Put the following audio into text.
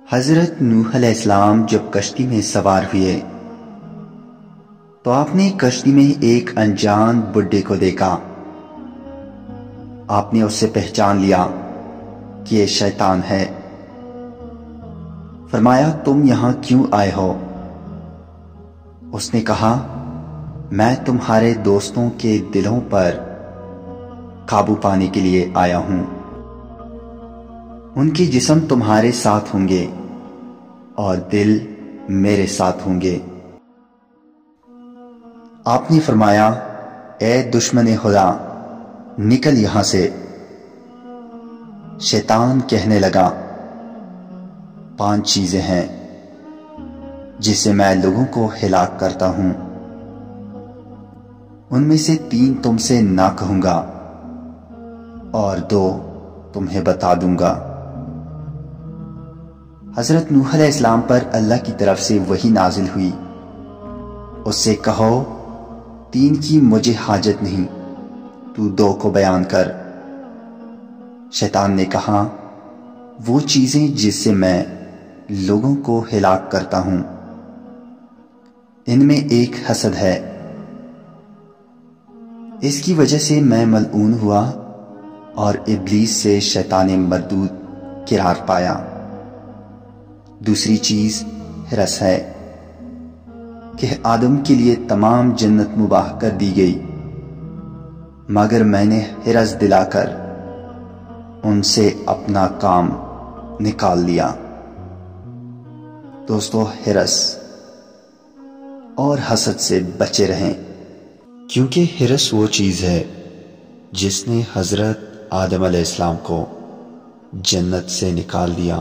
حضرت نوح علیہ السلام جب کشتی میں سوار ہوئے تو آپ نے کشتی میں ایک انجان بڈھے کو دیکھا۔ آپ نے اسے پہچان لیا کہ یہ شیطان ہے۔ فرمایا تم یہاں کیوں آئے ہو؟ اس نے کہا میں تمہارے دوستوں کے دلوں پر قابو پانے کے لیے آیا ہوں۔ ان کے جسم تمہارے ساتھ ہوں گے اور دل میرے ساتھ ہوں گے۔ آپ نے فرمایا اے دشمن خدا نکل یہاں سے۔ شیطان کہنے لگا 5 چیزیں ہیں جس سے میں لوگوں کو ہلاک کرتا ہوں، ان میں سے 3 تم سے نہ کہوں گا اور 2 تمہیں بتا دوں گا۔ حضرت نوح علیہ السلام پر اللہ کی طرف سے وحی نازل ہوئی، اس سے کہو 3 کی مجھے حاجت نہیں، تو 2 کو بیان کر۔ شیطان نے کہا وہ چیزیں جس سے میں لوگوں کو ہلاک کرتا ہوں، ان میں ایک حسد ہے، اس کی وجہ سے میں ملعون ہوا اور ابلیس سے شیطان مردود قرار پایا۔ دوسری چیز ہرس ہے کہ آدم کے لیے تمام جنت مباح کر دی گئی، مگر میں نے ہرس دلا کر ان سے اپنا کام نکال لیا۔ دوستو ہرس اور حسد سے بچے رہیں، کیونکہ ہرس وہ چیز ہے جس نے حضرت آدم علیہ السلام کو جنت سے نکال دیا۔